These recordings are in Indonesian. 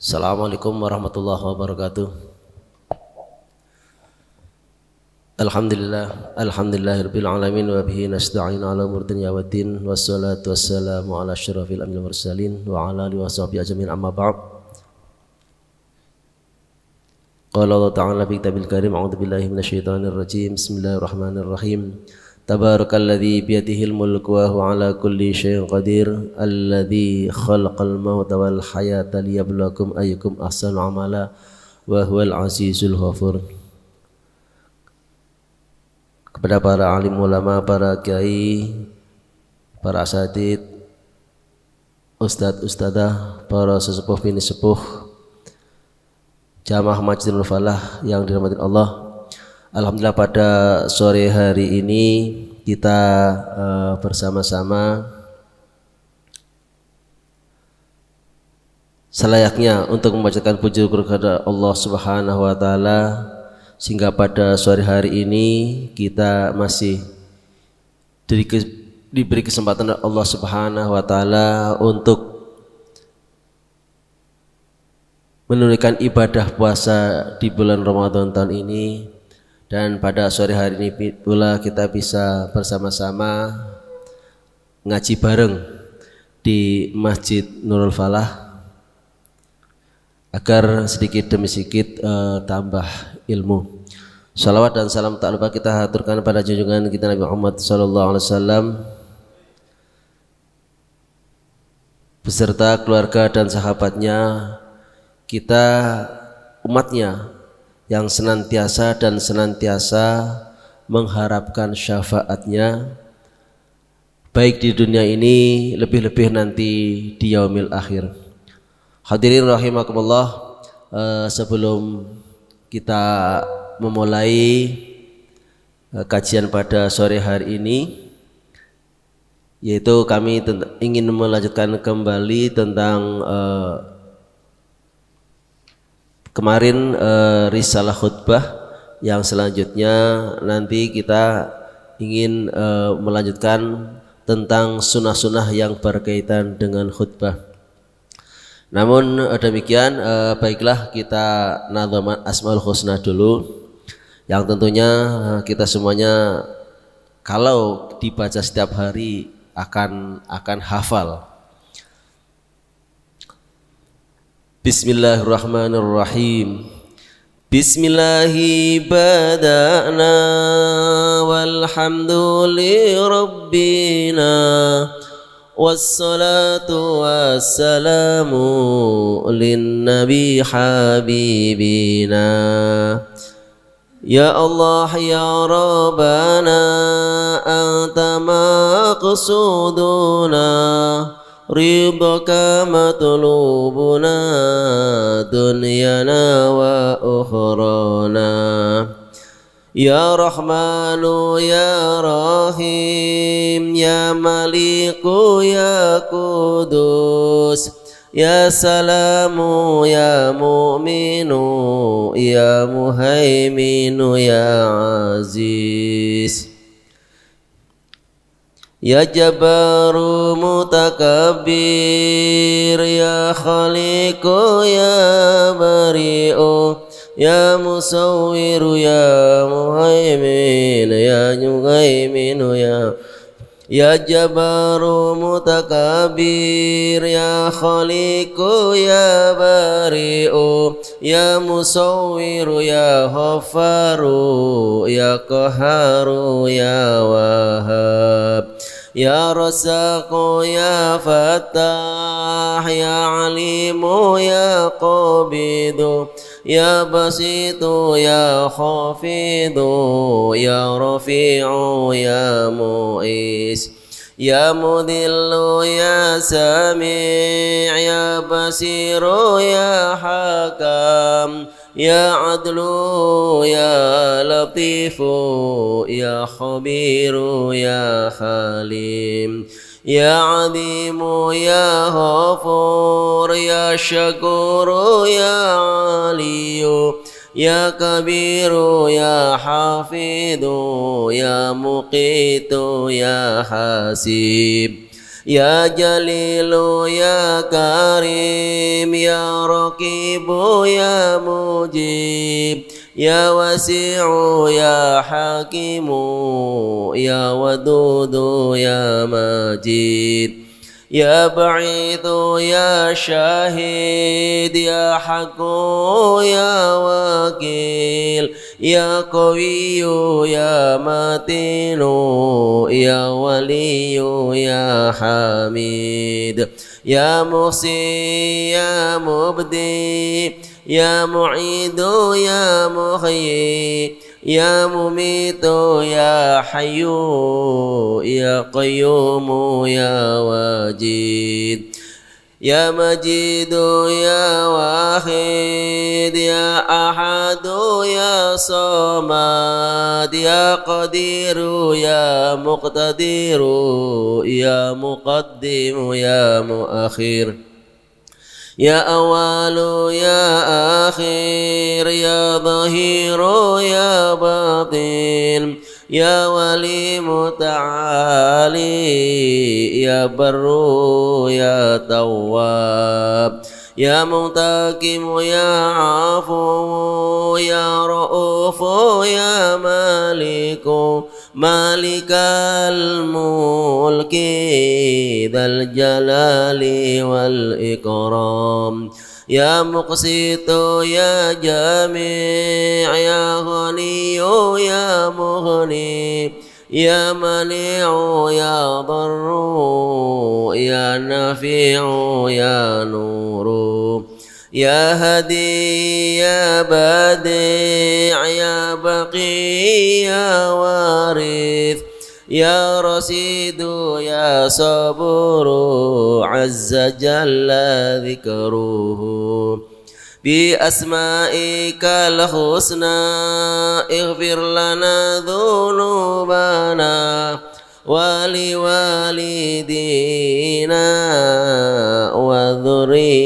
Assalamualaikum warahmatullahi wabarakatuh. Alhamdulillahirabbil alamin wa bihi nasta'inu ala umuri dunya waddin wassalatu wassalamu ala asyrafil anbiya'i wal mursalin wa ala alihi washabihi ajmain amma ba'd. Qala Allah ta'ala fi kitabil karim a'udzu billahi minasyaitonir rajim. Bismillahirrahmanirrahim. Tabarakalladzi biyadihil mulku wa huwa ala kulli syai'in qadir alladzi khalaqal mauta wal hayata liyabluwakum ayyukum ahsanu amala wa huwal azizul ghafur. Kepada para alim ulama, para kiai, para asatid, ustadz, ustadzah, para sesepuh bini sepuh, jamaah Masjidul Falah yang dirahmati Allah. Alhamdulillah pada sore hari ini kita bersama-sama selayaknya untuk membacakan puji syukur kepada Allah Subhanahu wa taala, sehingga pada sore hari ini kita masih diberi kesempatan Allah Subhanahu wa taala untuk menunaikan ibadah puasa di bulan Ramadan tahun ini. Dan pada sore hari ini pula kita bisa bersama-sama ngaji bareng di Masjid Nurul Falah agar sedikit demi sedikit tambah ilmu. Salawat dan salam tak lupa kita haturkan pada junjungan kita Nabi Muhammad SAW beserta keluarga dan sahabatnya, kita umatnya yang senantiasa mengharapkan syafaatnya baik di dunia ini, lebih-lebih nanti di yaumil akhir. Hadirin rahimakumullah, sebelum kita memulai kajian pada sore hari ini, yaitu kami ingin melanjutkan kembali tentang kemarin risalah khutbah, yang selanjutnya nanti kita ingin melanjutkan tentang sunnah-sunnah yang berkaitan dengan khutbah. Namun demikian, baiklah kita nadhaman Asmaul Husna dulu, yang tentunya kita semuanya kalau dibaca setiap hari akan hafal. Bismillahirrahmanirrahim. Bismillahi bada'na walhamduli rabbina wassalatu wassalamu linnabi habibina. Ya Allah ya Rabbana anta maqsuduna ridhaka matlubuna dunyana wa ukhrana. Ya Rahmanu ya Rahim ya Maliku ya Kudus ya Salamu ya Mu'minu ya Muhaiminu ya Aziz. Ya Jabbaru Mutakabbir ya Khaliqu ya Bari'u ya Musawwiru ya Muhaimin ya Muhaiminu ya Jabbaru Mutakabbir ya Khaliqu ya Bari'u ya Musawwiru ya Ghaffaru ya Qahharu ya Wahhab ya Razzaqu ya Fattah ya Alimu ya Qabidu ya Basitu ya Khafidu ya Rafi'u ya Mu'is ya Mudillu ya Sami' ya Basiru ya Hakam ya Adlu ya Latifu ya Khabiru ya Halim ya Adimu ya Ghafur ya Syakuru ya Aliyu ya Kabiru ya Hafidu ya Muqitu ya Hasib يا جليل يا كريم يا رقيب يا مجيب يا وسيع يا حكيم يا ودود يا مجيد يا بعيد يا شاهد يا حق يا وكيل يا قوي يا متين يا ولي يا حميد يا محصي يا مبدي يا معيد يا محيي يا مميت يا حي يا قيوم يا واجد يا مجيد يا واحد يا أحد يا صمد يا قدير يا مقتدر يا مقدم يا مؤخر يا أول يا آخر يا ظهير يا باطن يا ولي متعالي يا بر يا تواب يا منتقم يا عفو يا رؤوف يا مالك مالك الملك ذا الجلال والإكرام يا مقسط يا جميع يا غني يا مغني يا منيع يا ضر يا نافع يا نور يا هدي يا بديع يا بقي يا وارث يا رشيد يا صبور عز جل ذكره بأسمائك الحسنى اغفر لنا ذنوبنا ولوالدينا وذرياتنا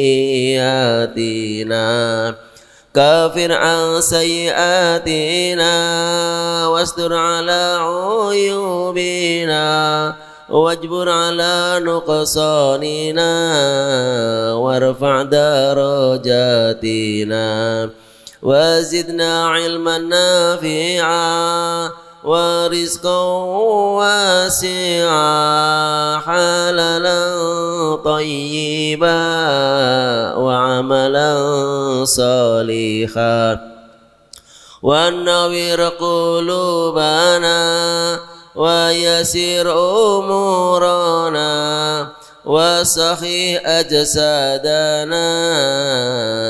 كافر عن سيئاتنا واستر على عيوبنا واجبر على نقصاننا وارفع درجاتنا وزدنا علما نافعا ورزقا واسعا حلالا طيبا وعملا صالحا ونور قلوبنا ويسر أمورنا وصحي أجسادنا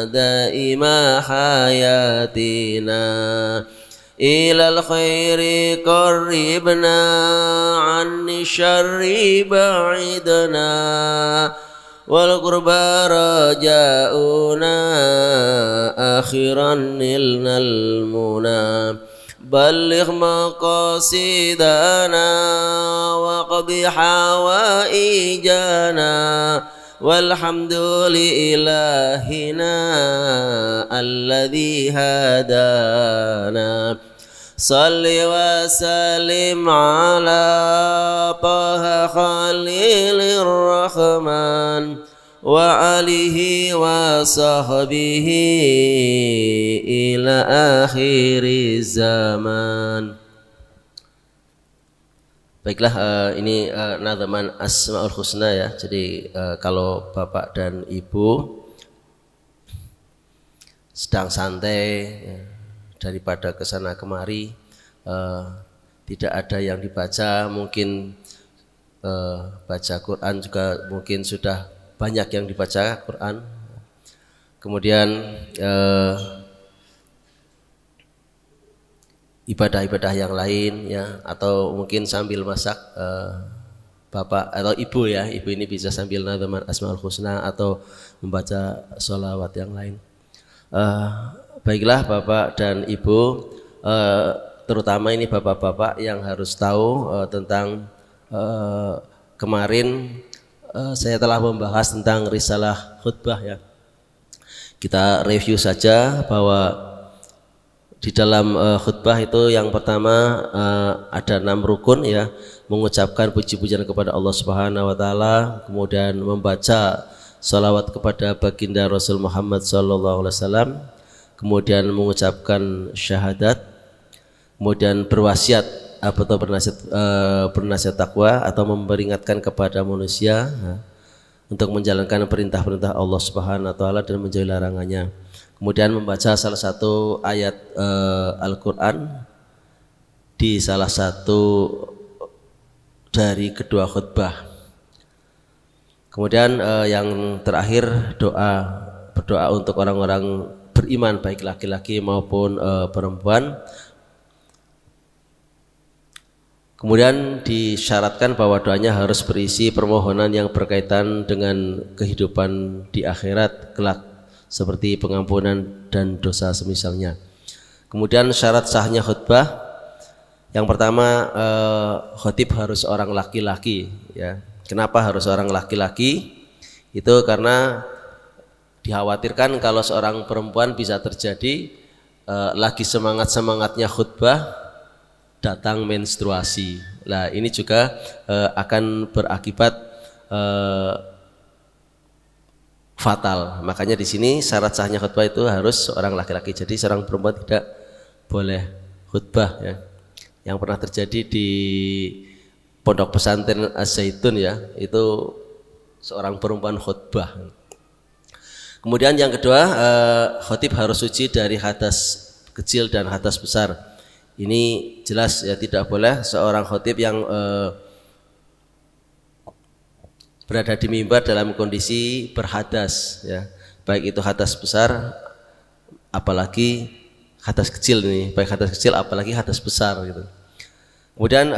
دائم حياتنا إلى الخير قربنا عن الشر بعدنا والقربى رجاؤنا آخرا نلنا المنى بلغ مقاصدنا وقض حوائجنا والحمد لإلهنا الذي هدانا صل وسلم على طه خليل الرحمن وآله وصحبه إلى آخir zaman. Baiklah, ini nadhaman Asmaul Husna ya. Jadi kalau Bapak dan Ibu sedang santai ya, daripada kesana kemari tidak ada yang dibaca, mungkin baca Quran juga mungkin sudah banyak yang dibaca Quran. Kemudian ibadah-ibadah yang lain ya, atau mungkin sambil masak Bapak atau Ibu ya, Ibu ini bisa sambil nadhaman Asmaul Husna atau membaca sholawat yang lain. Baiklah Bapak dan Ibu, terutama ini bapak-bapak yang harus tahu tentang kemarin saya telah membahas tentang risalah khutbah ya. Kita review saja bahwa di dalam khutbah itu yang pertama ada 6 rukun ya, mengucapkan puji-pujian kepada Allah Subhanahu wa taala, kemudian membaca sholawat kepada baginda Rasul Muhammad sallallahu alaihi wasallam, kemudian mengucapkan syahadat, kemudian berwasiat atau bernasihat takwa atau memperingatkan kepada manusia untuk menjalankan perintah-perintah Allah Subhanahu wa taala dan menjauhi larangannya. Kemudian membaca salah satu ayat Al-Quran di salah satu dari kedua khutbah. Kemudian yang terakhir berdoa untuk orang-orang beriman baik laki-laki maupun perempuan. Kemudian disyaratkan bahwa doanya harus berisi permohonan yang berkaitan dengan kehidupan di akhirat kelak, seperti pengampunan dan dosa semisalnya. Kemudian syarat sahnya khutbah, yang pertama khatib harus orang laki-laki ya. Kenapa harus orang laki-laki? Itu karena dikhawatirkan kalau seorang perempuan bisa terjadi lagi semangat-semangatnya khutbah datang menstruasi. Nah, ini juga akan berakibat fatal. Makanya di sini syarat sahnya khutbah itu harus seorang laki-laki. Jadi seorang perempuan tidak boleh khutbah ya. Yang pernah terjadi di Pondok Pesantren Az-Zaitun ya, itu seorang perempuan khutbah. Kemudian yang kedua, khatib harus suci dari hadas kecil dan hadas besar. Ini jelas ya, tidak boleh seorang khatib yang berada di mimbar dalam kondisi berhadas ya, baik itu hadas besar apalagi hadas kecil nih, baik hadas kecil apalagi hadas besar gitu. Kemudian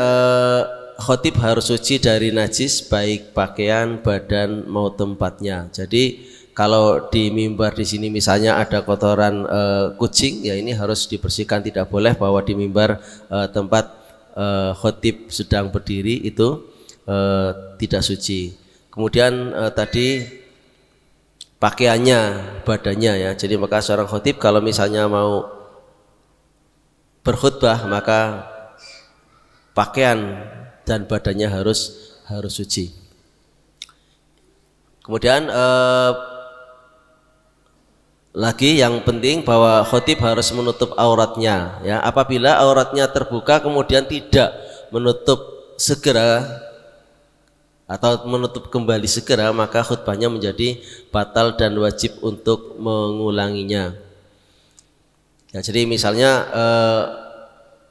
khatib harus suci dari najis baik pakaian, badan mau tempatnya. Jadi kalau di mimbar di sini misalnya ada kotoran kucing, ya ini harus dibersihkan, tidak boleh bahwa di mimbar tempat khatib sedang berdiri itu tidak suci. Kemudian tadi pakaiannya, badannya ya. Jadi maka seorang khatib kalau misalnya mau berkhutbah maka pakaian dan badannya harus suci. Kemudian lagi yang penting bahwa khatib harus menutup auratnya ya. Apabila auratnya terbuka kemudian tidak menutup segera atau menutup kembali segera, maka khutbahnya menjadi batal dan wajib untuk mengulanginya ya. Jadi misalnya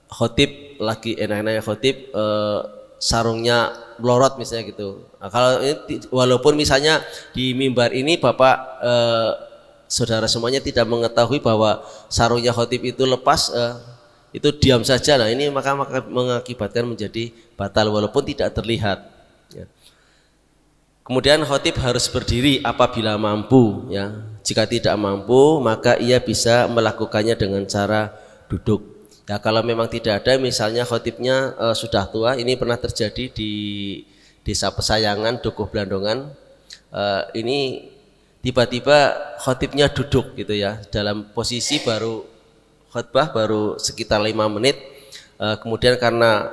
khatib lagi enak-enaknya khatib sarungnya melorot misalnya gitu. Nah, kalau ini walaupun misalnya di mimbar ini Bapak saudara semuanya tidak mengetahui bahwa sarungnya khatib itu lepas, itu diam saja. Nah ini maka mengakibatkan menjadi batal walaupun tidak terlihat ya. Kemudian khatib harus berdiri apabila mampu ya. Jika tidak mampu maka ia bisa melakukannya dengan cara duduk ya. Kalau memang tidak ada, misalnya khatibnya sudah tua, ini pernah terjadi di Desa Pesayangan, Dukuh Blandongan, ini tiba-tiba khatibnya duduk gitu ya, dalam posisi baru khutbah baru sekitar 5 menit, kemudian karena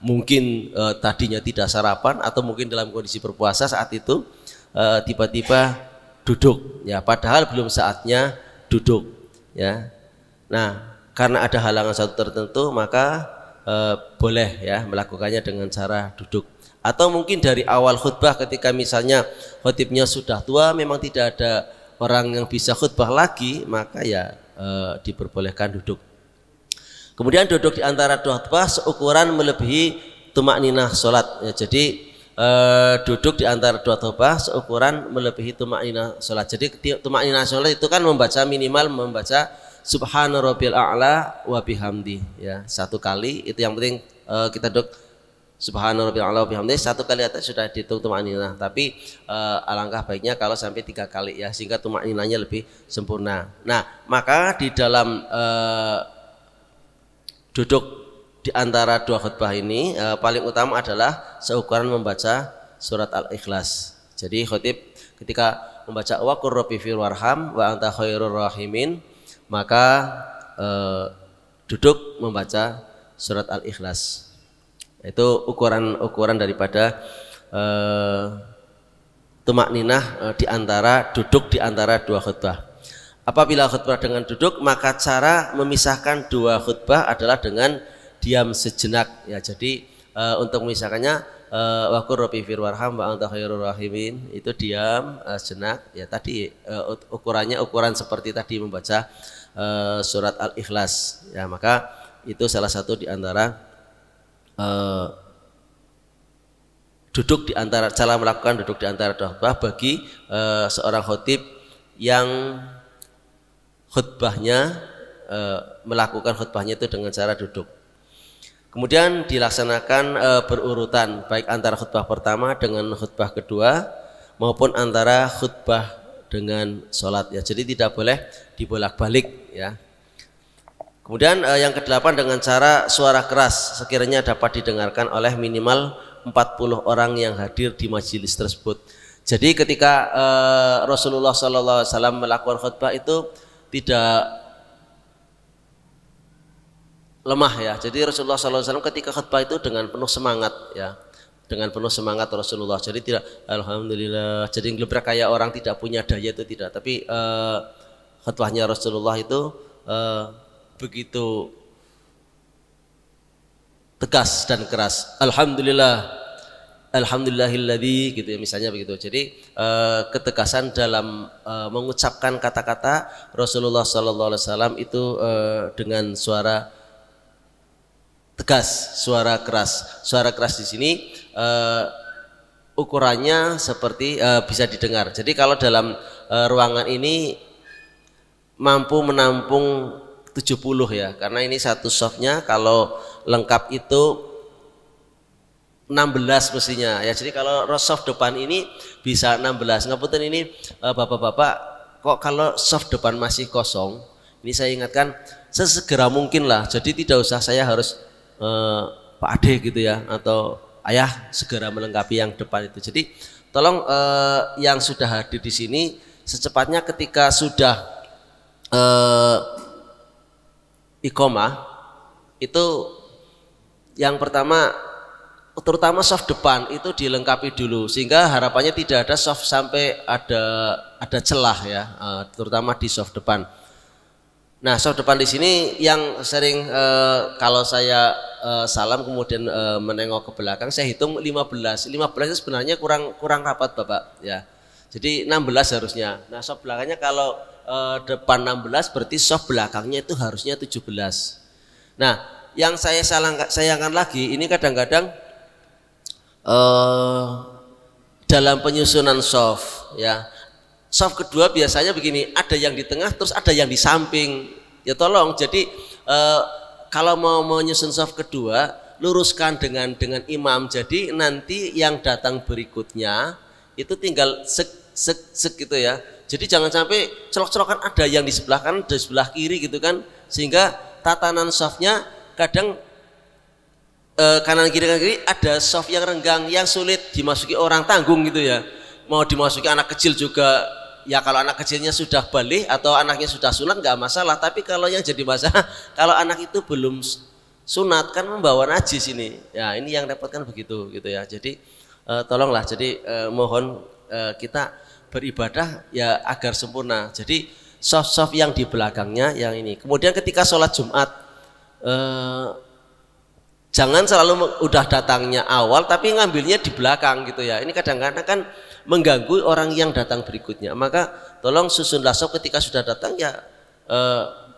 mungkin tadinya tidak sarapan atau mungkin dalam kondisi berpuasa saat itu tiba-tiba duduk ya, padahal belum saatnya duduk ya. Nah karena ada halangan satu tertentu maka boleh ya melakukannya dengan cara duduk. Atau mungkin dari awal khutbah ketika misalnya khatibnya sudah tua, memang tidak ada orang yang bisa khutbah lagi, maka ya diperbolehkan duduk. Kemudian duduk di antara dua khutbah seukuran melebihi tumakninah sholat ya. Jadi duduk di antara dua khutbah seukuran melebihi tumakninah sholat. Jadi tumakninah sholat itu kan minimal membaca Subhana rabbiyal a'la wa bihamdi ya, 1 kali. Itu yang penting kita duduk Subhana rabbiyal a'la wa bihamdi 1 kali atas sudah dihitung tumakninah. Tapi alangkah baiknya kalau sampai 3 kali ya, sehingga tumakninahnya lebih sempurna. Nah maka di dalam duduk di antara dua khutbah ini paling utama adalah seukuran membaca surat Al-Ikhlas. Jadi khatib ketika membaca wa qur rabbi fir warham wa anta khairur rahimin, maka duduk membaca surat Al-Ikhlas. Itu ukuran daripada tumakninah di antara duduk di antara dua khutbah. Apabila khutbah dengan duduk, maka cara memisahkan dua khutbah adalah dengan diam sejenak ya. Jadi untuk memisahkannya waqur rabbi fir warham wa anta khairur rahimin, itu diam sejenak ya. Tadi ukurannya ukuran seperti tadi membaca surat Al-Ikhlas ya. Maka itu salah satu di antara duduk di antara cara melakukan duduk di antara dua khutbah bagi seorang khotib yang khutbahnya melakukan khutbahnya itu dengan cara duduk. Kemudian dilaksanakan berurutan, baik antara khutbah pertama dengan khutbah kedua maupun antara khutbah dengan sholat ya. Jadi tidak boleh dibolak-balik ya. Kemudian yang kedelapan dengan cara suara keras sekiranya dapat didengarkan oleh minimal 40 orang yang hadir di majelis tersebut. Jadi ketika Rasulullah SAW melakukan khutbah itu tidak lemah ya. Jadi Rasulullah SAW ketika khutbah itu dengan penuh semangat ya, dengan penuh semangat Rasulullah. Jadi tidak alhamdulillah. Jadi lebih kayak orang tidak punya daya itu tidak. Tapi khutbahnya Rasulullah itu begitu tegas dan keras. Alhamdulillah, alhamdulillahilladzi gitu ya, misalnya begitu. Jadi ketegasan dalam mengucapkan kata-kata Rasulullah SAW itu dengan suara tegas, suara keras. Suara keras di sini ukurannya seperti bisa didengar. Jadi kalau dalam ruangan ini mampu menampung 70 ya, karena ini satu softnya kalau lengkap itu 16 mestinya ya. Jadi kalau soft depan ini bisa 16. Ngapunten ini bapak-bapak, kok kalau soft depan masih kosong, ini saya ingatkan sesegera mungkin lah. Jadi tidak usah saya harus Pak Ade gitu ya, atau ayah segera melengkapi yang depan itu. Jadi tolong yang sudah hadir di sini secepatnya ketika sudah iqomah itu yang pertama, terutama soft depan itu dilengkapi dulu, sehingga harapannya tidak ada soft sampai ada celah ya, terutama di soft depan. Nah, soft depan di sini yang sering kalau saya salam kemudian menengok ke belakang, saya hitung 15 itu sebenarnya kurang rapat Bapak ya. Jadi 16 harusnya. Nah, soft belakangnya kalau depan 16 berarti soft belakangnya itu harusnya 17. Nah, yang saya sayangkan lagi ini kadang-kadang dalam penyusunan soft ya. Soft kedua biasanya begini, ada yang di tengah terus ada yang di samping. Ya tolong, jadi kalau mau menyusun soft kedua luruskan dengan imam. Jadi nanti yang datang berikutnya itu tinggal sek gitu ya. Jadi jangan sampai celok-celokan ada yang di sebelah kanan, di sebelah kiri gitu kan, sehingga tatanan softnya kadang kanan kiri ada soft yang renggang, yang sulit dimasuki orang tanggung gitu ya. Mau dimasuki anak kecil juga ya, kalau anak kecilnya sudah balik atau anaknya sudah sunat nggak masalah. Tapi kalau yang jadi masalah kalau anak itu belum sunat kan membawa najis ini ya, ini yang repotkan begitu gitu ya. Jadi tolonglah, jadi mohon kita beribadah ya agar sempurna. Jadi soft yang di belakangnya yang ini. Kemudian ketika sholat Jumat jangan selalu udah datangnya awal tapi ngambilnya di belakang gitu ya. Ini kadang-kadang kan mengganggu orang yang datang berikutnya. Maka tolong susunlah soft ketika sudah datang ya.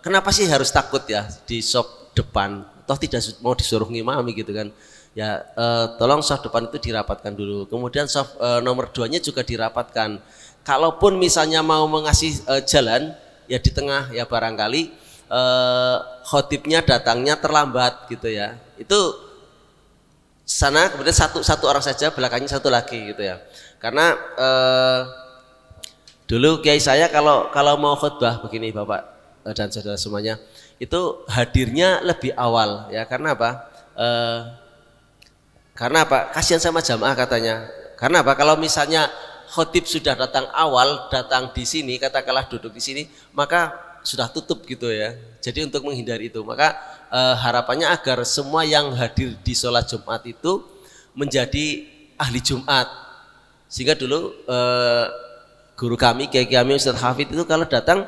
Kenapa sih harus takut ya di soft depan? Toh tidak mau disuruh ngimami gitu kan. Ya tolong soft depan itu dirapatkan dulu. Kemudian soft nomor 2-nya juga dirapatkan. Kalaupun misalnya mau mengasih jalan ya di tengah ya, barangkali khotibnya datangnya terlambat gitu ya. Itu sana kemudian satu orang saja, belakangnya satu lagi gitu ya. Karena dulu kiai saya kalau mau khutbah begini Bapak dan saudara semuanya, itu hadirnya lebih awal ya. Karena apa? Karena apa? Kasihan sama jamaah katanya. Karena apa? Kalau misalnya khotib sudah datang awal, datang di sini, katakanlah duduk di sini, maka sudah tutup gitu ya. Jadi untuk menghindari itu, maka harapannya agar semua yang hadir di sholat Jumat itu menjadi ahli Jumat. Sehingga dulu guru kami, Kiai kami Ustaz Hafid itu kalau datang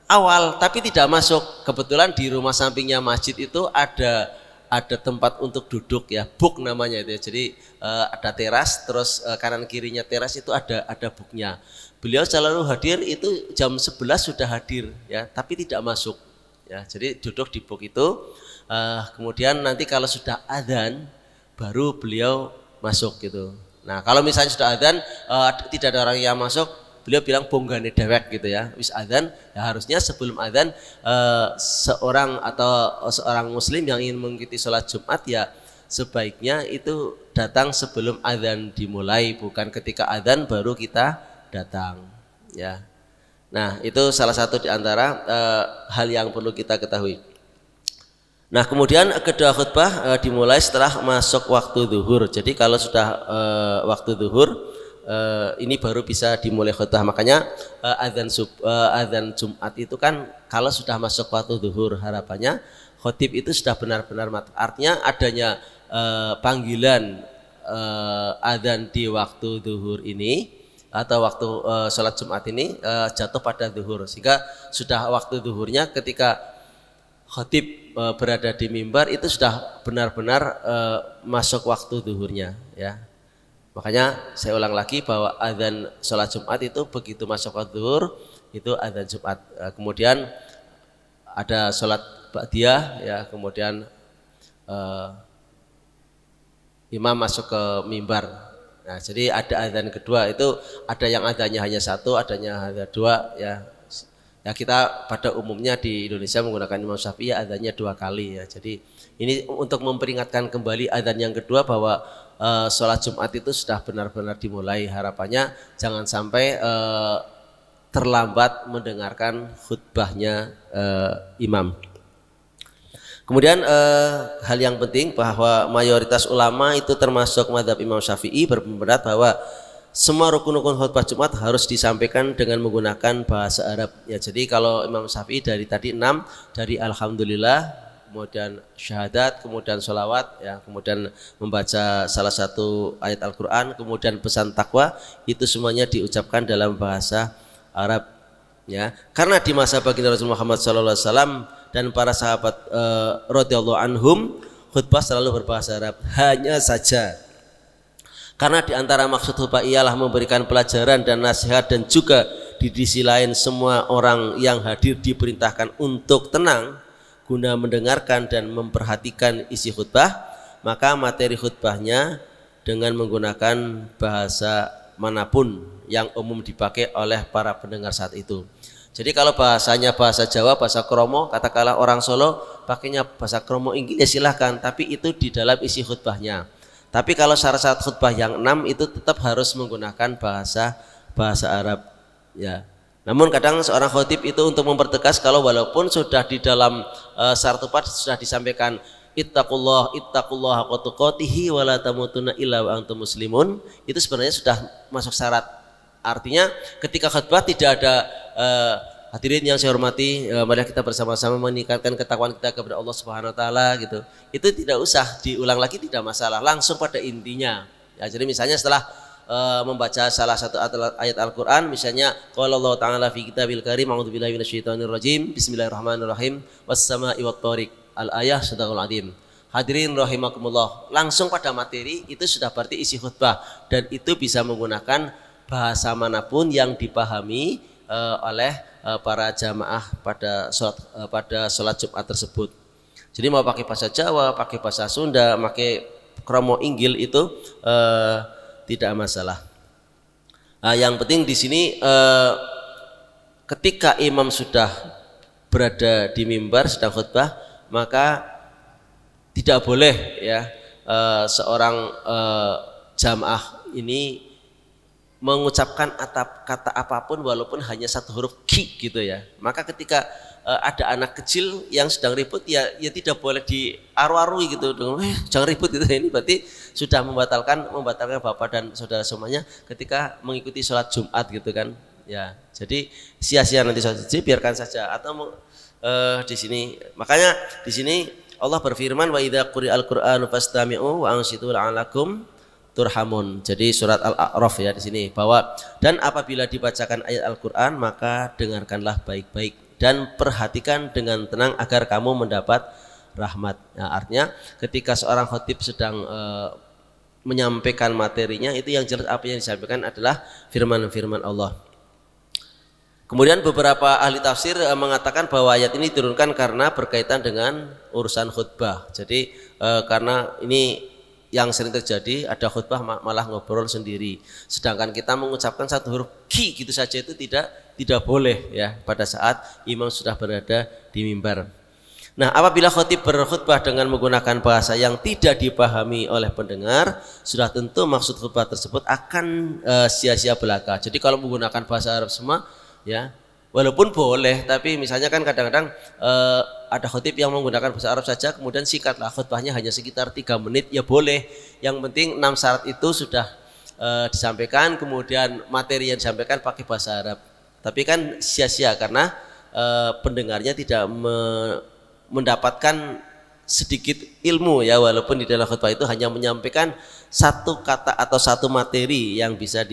awal tapi tidak masuk. Kebetulan di rumah sampingnya masjid itu ada tempat untuk duduk ya, buk namanya itu ya. Jadi ada teras, terus kanan kirinya teras itu ada buknya. Beliau selalu hadir itu jam 11 sudah hadir ya, tapi tidak masuk ya. Jadi duduk di buk itu, kemudian nanti kalau sudah adzan baru beliau masuk gitu. Nah kalau misalnya sudah adzan tidak ada orang yang masuk, beliau bilang bonggane dewek gitu ya, wis adzan ya, harusnya sebelum adzan seorang muslim yang ingin mengikuti sholat Jumat ya sebaiknya itu datang sebelum adzan dimulai, bukan ketika adzan baru kita datang ya. Nah itu salah satu di antara hal yang perlu kita ketahui. Nah kemudian kedua khutbah dimulai setelah masuk waktu zuhur. Jadi kalau sudah waktu zuhur ini baru bisa dimulai khutbah. Makanya adzan Jumat itu kan kalau sudah masuk waktu zuhur, harapannya khotib itu sudah benar-benar artinya adanya panggilan adzan di waktu zuhur ini atau waktu sholat Jumat ini jatuh pada zuhur, sehingga sudah waktu zuhurnya ketika khotib berada di mimbar itu sudah benar-benar masuk waktu zuhurnya ya. Makanya saya ulang lagi bahwa adzan sholat Jumat itu begitu masuk waktu zuhur itu adzan Jumat. Kemudian ada sholat ba'diyah ya, kemudian imam masuk ke mimbar. Nah jadi ada adzan kedua itu, ada yang adzannya hanya satu, adanya hanya dua ya. Ya kita pada umumnya di Indonesia menggunakan Imam Syafi'i adzannya 2 kali ya. Jadi ini untuk memperingatkan kembali adzan yang kedua bahwa sholat Jumat itu sudah benar-benar dimulai. Harapannya jangan sampai terlambat mendengarkan khutbahnya imam. Kemudian hal yang penting bahwa mayoritas ulama itu termasuk mazhab Imam Syafi'i berpendapat bahwa semua rukun-rukun khutbah Jumat harus disampaikan dengan menggunakan bahasa Arab ya. Jadi kalau Imam Syafi'i dari tadi 6, dari alhamdulillah, kemudian syahadat, kemudian sholawat ya, kemudian membaca salah satu ayat Al-Quran, kemudian pesan takwa, itu semuanya diucapkan dalam bahasa Arab ya. Karena di masa baginda Rasulullah Muhammad SAW dan para sahabat radhiyallahu anhum khutbah selalu berbahasa Arab. Hanya saja karena di antara maksud khutbah ialah memberikan pelajaran dan nasihat, dan juga di sisi lain semua orang yang hadir diperintahkan untuk tenang guna mendengarkan dan memperhatikan isi khutbah, maka materi khutbahnya dengan menggunakan bahasa manapun yang umum dipakai oleh para pendengar saat itu. Jadi kalau bahasanya bahasa Jawa, bahasa Kromo, katakanlah orang Solo pakainya bahasa Kromo Inggil ya silahkan, tapi itu di dalam isi khutbahnya. Tapi kalau syarat khutbah yang 6 itu tetap harus menggunakan bahasa Arab ya. Namun kadang seorang khotib itu untuk mempertegas kalau walaupun sudah di dalam syarat khutbah sudah disampaikan ittaqullah haqqa tuqatihi wa la tamutunna illa wa antum muslimun, itu sebenarnya sudah masuk syarat. Artinya ketika khutbah tidak ada hadirin yang saya hormati, mari kita bersama-sama meningkatkan ketakwaan kita kepada Allah Subhanahu wa taala gitu. Itu tidak usah diulang lagi, tidak masalah, langsung pada intinya. Ya, jadi misalnya setelah membaca salah satu ayat Al-Qur'an, misalnya qala Allah taala fi kitabil karim a'udzubillahi minasyaitonir rajim bismillahirrahmanirrahim was-sama'i wat-thariq al-ayah sadaqal azim. Hadirin rahimakumullah, langsung pada materi itu sudah berarti isi khutbah, dan itu bisa menggunakan bahasa manapun yang dipahami oleh para jamaah pada sholat Jumat tersebut. Jadi mau pakai bahasa Jawa, pakai bahasa Sunda, pakai Kromo Inggil itu tidak masalah. Yang penting di sini ketika imam sudah berada di mimbar sedang khutbah, maka tidak boleh ya seorang jamaah ini mengucapkan kata apapun walaupun hanya satu huruf ki gitu ya. Maka ketika ada anak kecil yang sedang ribut ya tidak boleh diaru-arui gitu. Jangan ribut gitu. Ini berarti sudah membatalkan bapak dan saudara semuanya ketika mengikuti sholat Jumat gitu kan. Ya, jadi sia-sia nanti sholat Jumat, biarkan saja. Atau di sini, makanya di sini Allah berfirman wa idza quri'al qur'anu fastami'u wa ansitu la'alakum turhamun. Jadi surat Al-A'raf ya di sini, bahwa dan apabila dibacakan ayat Al-Qur'an maka dengarkanlah baik-baik dan perhatikan dengan tenang agar kamu mendapat rahmat. Nah, artinya ketika seorang khatib sedang menyampaikan materinya, itu yang jelas apa yang disampaikan adalah firman-firman Allah. Kemudian beberapa ahli tafsir mengatakan bahwa ayat ini diturunkan karena berkaitan dengan urusan khutbah. Jadi karena ini yang sering terjadi, ada khutbah malah ngobrol sendiri. Sedangkan kita mengucapkan satu huruf ki gitu saja itu tidak boleh ya pada saat imam sudah berada di mimbar. Nah, apabila khatib berkhutbah dengan menggunakan bahasa yang tidak dipahami oleh pendengar, sudah tentu maksud khutbah tersebut akan sia-sia belaka. Jadi kalau menggunakan bahasa Arab semua ya, walaupun boleh, tapi misalnya kan kadang-kadang ada khatib yang menggunakan bahasa Arab saja, kemudian singkatlah khutbahnya hanya sekitar 3 menit, ya boleh. Yang penting 6 syarat itu sudah disampaikan, kemudian materi yang disampaikan pakai bahasa Arab. Tapi kan sia-sia karena pendengarnya tidak mendapatkan sedikit ilmu ya, walaupun di dalam khutbah itu hanya menyampaikan satu kata atau satu materi yang bisa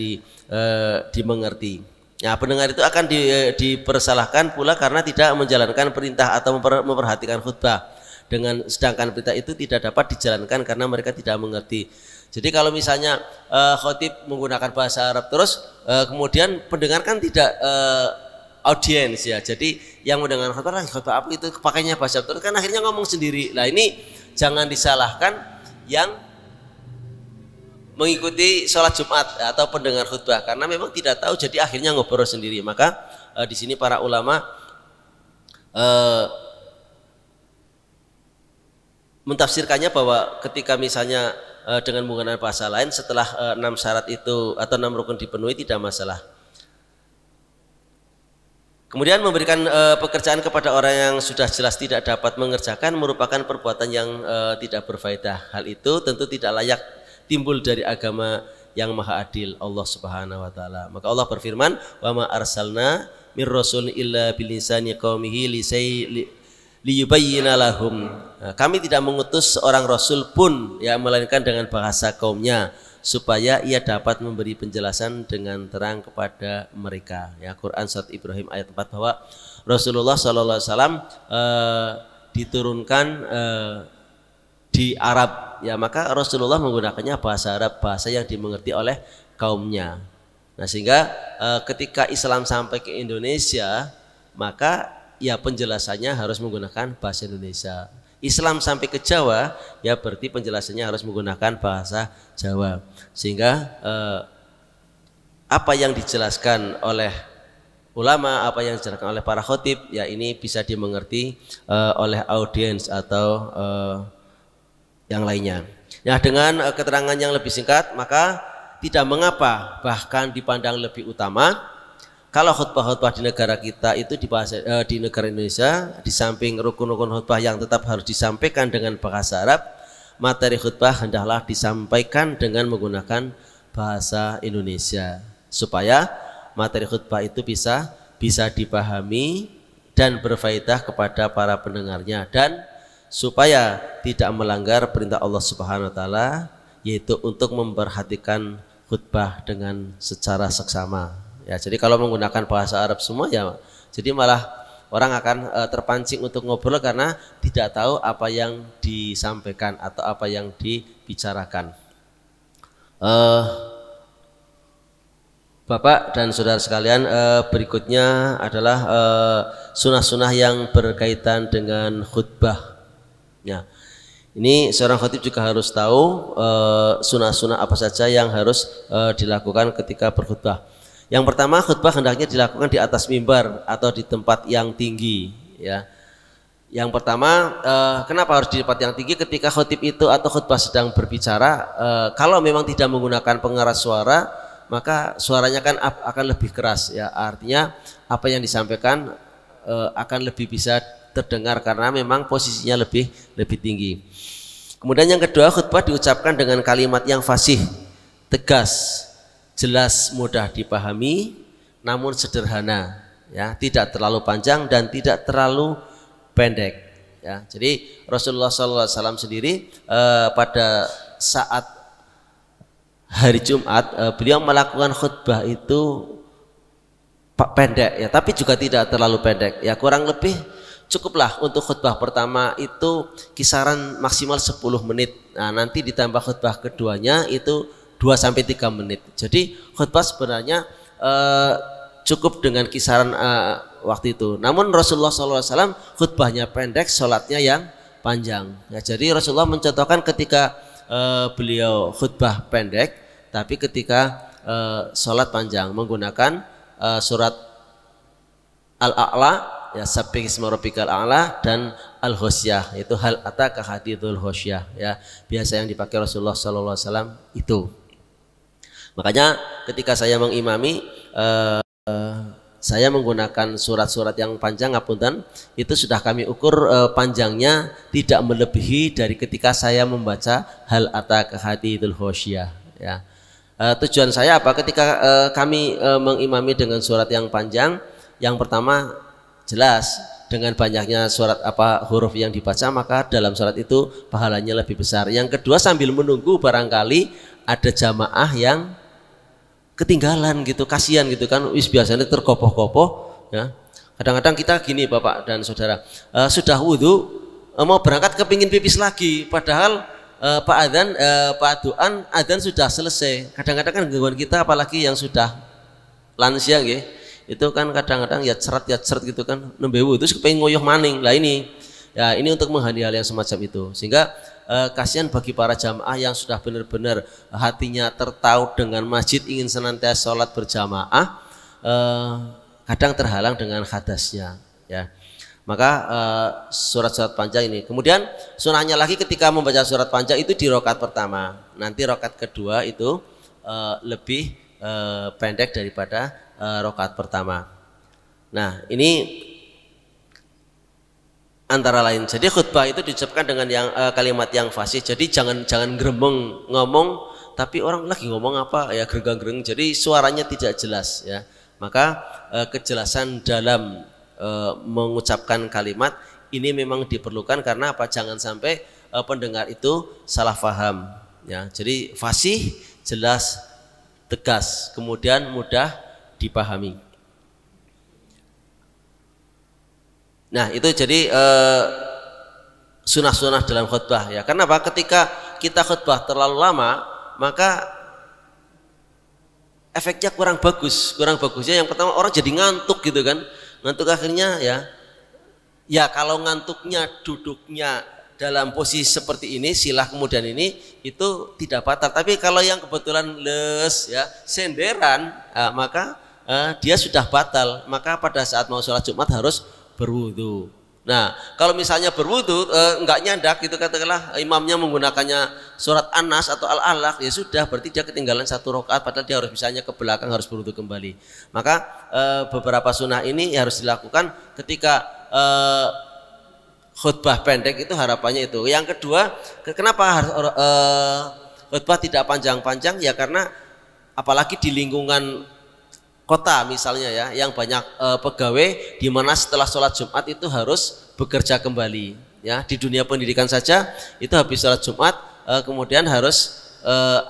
dimengerti. Nah, pendengar itu akan dipersalahkan pula karena tidak menjalankan perintah atau memperhatikan khutbah. Sedangkan perintah itu tidak dapat dijalankan karena mereka tidak mengerti. Jadi kalau misalnya khatib menggunakan bahasa Arab terus kemudian pendengar kan tidak audiens ya. Jadi yang mendengar khutbah apa itu pakainya bahasa Arab terus kan akhirnya ngomong sendiri. Nah, ini jangan disalahkan yang mengikuti sholat Jumat atau pendengar khutbah karena memang tidak tahu, jadi akhirnya ngobrol sendiri. Maka di sini para ulama mentafsirkannya bahwa ketika misalnya dengan menggunakan bahasa lain setelah 6 syarat itu atau 6 rukun dipenuhi tidak masalah. Kemudian memberikan pekerjaan kepada orang yang sudah jelas tidak dapat mengerjakan merupakan perbuatan yang tidak berfaedah. Hal itu tentu tidak layak timbul dari agama yang maha adil Allah Subhanahu wa taala. Maka Allah berfirman, "Wa ma arsalna mir rasulin illa bilisani qaumihi liyubayyina lahum." Nah, kami tidak mengutus seorang rasul pun ya melainkan dengan bahasa kaumnya supaya ia dapat memberi penjelasan dengan terang kepada mereka. Ya, Quran surat Ibrahim ayat 4 bahwa Rasulullah sallallahu alaihi wasallam diturunkan di Arab ya, maka Rasulullah menggunakannya bahasa Arab, bahasa yang dimengerti oleh kaumnya. Nah, sehingga ketika Islam sampai ke Indonesia maka ya penjelasannya harus menggunakan bahasa Indonesia. Islam sampai ke Jawa ya berarti penjelasannya harus menggunakan bahasa Jawa. Sehingga apa yang dijelaskan oleh ulama, apa yang dijelaskan oleh para khatib ya ini bisa dimengerti oleh audiens atau yang lainnya. Nah, dengan keterangan yang lebih singkat maka tidak mengapa bahkan dipandang lebih utama kalau khutbah-khutbah di negara kita itu di negara Indonesia, di samping rukun-rukun khutbah yang tetap harus disampaikan dengan bahasa Arab, materi khutbah hendaklah disampaikan dengan menggunakan bahasa Indonesia supaya materi khutbah itu bisa dipahami dan berfaedah kepada para pendengarnya, dan supaya tidak melanggar perintah Allah Subhanahu wa taala yaitu untuk memperhatikan khutbah dengan secara seksama. Ya, jadi kalau menggunakan bahasa Arab semua ya jadi malah orang akan terpancing untuk ngobrol karena tidak tahu apa yang disampaikan atau apa yang dibicarakan. Bapak dan saudara sekalian, berikutnya adalah sunah-sunah yang berkaitan dengan khutbah. Ya, ini seorang khatib juga harus tahu sunah-sunah apa saja yang harus dilakukan ketika berkhutbah. Yang pertama, khutbah hendaknya dilakukan di atas mimbar atau di tempat yang tinggi. Ya, yang pertama, kenapa harus di tempat yang tinggi? Ketika khatib itu atau khutbah sedang berbicara, kalau memang tidak menggunakan pengeras suara, maka suaranya kan akan lebih keras. Ya, artinya apa yang disampaikan akan lebih bisa terdengar karena memang posisinya lebih tinggi. Kemudian yang kedua, khutbah diucapkan dengan kalimat yang fasih, tegas, jelas, mudah dipahami, namun sederhana, ya, tidak terlalu panjang dan tidak terlalu pendek. ya. Jadi Rasulullah SAW sendiri pada saat hari Jumat beliau melakukan khutbah itu pendek ya, tapi juga tidak terlalu pendek ya, kurang lebih cukuplah untuk khutbah pertama itu kisaran maksimal 10 menit. Nah, nanti ditambah khutbah keduanya itu 2-3 menit. Jadi khutbah sebenarnya cukup dengan kisaran waktu itu. Namun Rasulullah SAW khutbahnya pendek, sholatnya yang panjang. Ya, jadi Rasulullah mencontohkan ketika beliau khutbah pendek, tapi ketika sholat panjang menggunakan surat Al-A'la, ya, Sabbih isma rabbikal a'la, dan Al-Ghasyiyah, itu hal ataka hadithul ghasyiyah, ya, biasa yang dipakai Rasulullah SAW itu. Makanya ketika saya mengimami saya menggunakan surat-surat yang panjang, ngapunten, itu sudah kami ukur panjangnya tidak melebihi dari ketika saya membaca hal ataka hadithul ghasyiyah, ya. Tujuan saya apa ketika kami mengimami dengan surat yang panjang? Yang pertama, jelas dengan banyaknya surat huruf yang dibaca, maka dalam surat itu pahalanya lebih besar. Yang kedua, sambil menunggu barangkali ada jamaah yang ketinggalan gitu, kasihan gitu kan, biasanya terkopoh-kopoh ya. Kadang-kadang kita gini Bapak dan Saudara, sudah wudhu mau berangkat kepingin pipis lagi, padahal Pak Aduan adzan sudah selesai. Kadang-kadang kan gangguan kita, apalagi yang sudah lansia gitu, itu kan kadang-kadang ya ceret gitu kan, nembe terus kepengin ngoyoh maning. Lah ini ya, ini untuk menghindari hal yang semacam itu, sehingga kasihan bagi para jamaah yang sudah benar-benar hatinya tertaut dengan masjid, ingin senantiasa sholat berjamaah, kadang terhalang dengan hadasnya, ya. Maka surat-surat panjang ini. Kemudian sunahnya lagi ketika membaca surat panjang itu di rakaat pertama. Nanti rakaat kedua itu lebih pendek daripada rakaat pertama. Nah, ini antara lain. Jadi khutbah itu diucapkan dengan yang kalimat yang fasih. Jadi jangan gremeng ngomong, tapi orang lagi ngomong apa ya, gereng-gereng. Jadi suaranya tidak jelas ya. Maka kejelasan dalam mengucapkan kalimat ini memang diperlukan, karena apa? Jangan sampai pendengar itu salah paham ya. Jadi fasih, jelas, tegas, kemudian mudah dipahami. Nah, itu jadi sunah-sunah dalam khutbah ya. Karena apa? Ketika kita khutbah terlalu lama, maka efeknya kurang bagus. Kurang bagusnya yang pertama, orang jadi ngantuk gitu kan. Ngantuk akhirnya ya kalau ngantuknya duduknya dalam posisi seperti ini, silah kemudian ini, itu tidak batal. Tapi kalau yang kebetulan ya senderan, maka dia sudah batal. Maka pada saat mau sholat Jumat harus berwudu. Nah, kalau misalnya berwudu enggak nyandak gitu, katakanlah imamnya menggunakannya surat An-Nas atau Al-Alaq, ya sudah, berarti dia ketinggalan 1 rakaat, padahal dia harus misalnya ke belakang, harus berwudu kembali. Maka beberapa sunnah ini harus dilakukan ketika khutbah pendek, itu harapannya itu. Yang kedua, kenapa khutbah tidak panjang-panjang? Ya karena apalagi di lingkungan kota misalnya ya, yang banyak pegawai, di mana setelah sholat Jumat itu harus bekerja kembali ya. Di dunia pendidikan saja itu habis sholat Jumat kemudian harus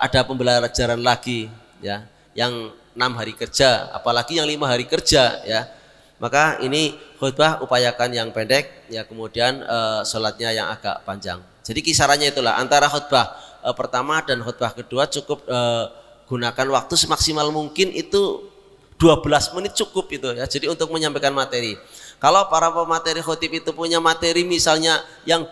ada pembelajaran lagi ya, yang 6 hari kerja, apalagi yang 5 hari kerja ya. Maka ini khutbah upayakan yang pendek ya, kemudian sholatnya yang agak panjang. Jadi kisarannya itulah, antara khutbah pertama dan khutbah kedua cukup gunakan waktu semaksimal mungkin, itu 12 menit cukup itu ya. Jadi untuk menyampaikan materi. Kalau para pemateri khotib itu punya materi misalnya yang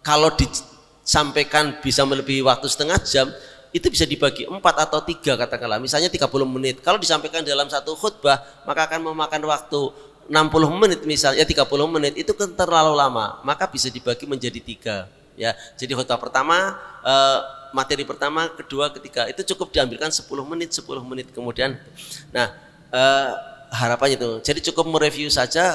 kalau disampaikan bisa melebihi waktu setengah jam, itu bisa dibagi 4 atau 3 katakanlah. Misalnya 30 menit. Kalau disampaikan dalam satu khutbah, maka akan memakan waktu 60 menit misalnya, 30 menit itu kan terlalu lama. Maka bisa dibagi menjadi 3 ya. Jadi khutbah pertama, materi pertama, kedua, ketiga, itu cukup diambilkan 10 menit kemudian. Nah, harapannya itu. Jadi cukup mereview saja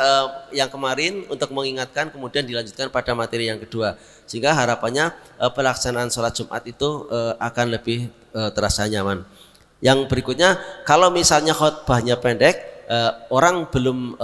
yang kemarin untuk mengingatkan, kemudian dilanjutkan pada materi yang kedua. Sehingga harapannya pelaksanaan sholat Jumat itu akan lebih terasa nyaman. Yang berikutnya, kalau misalnya khutbahnya pendek, orang belum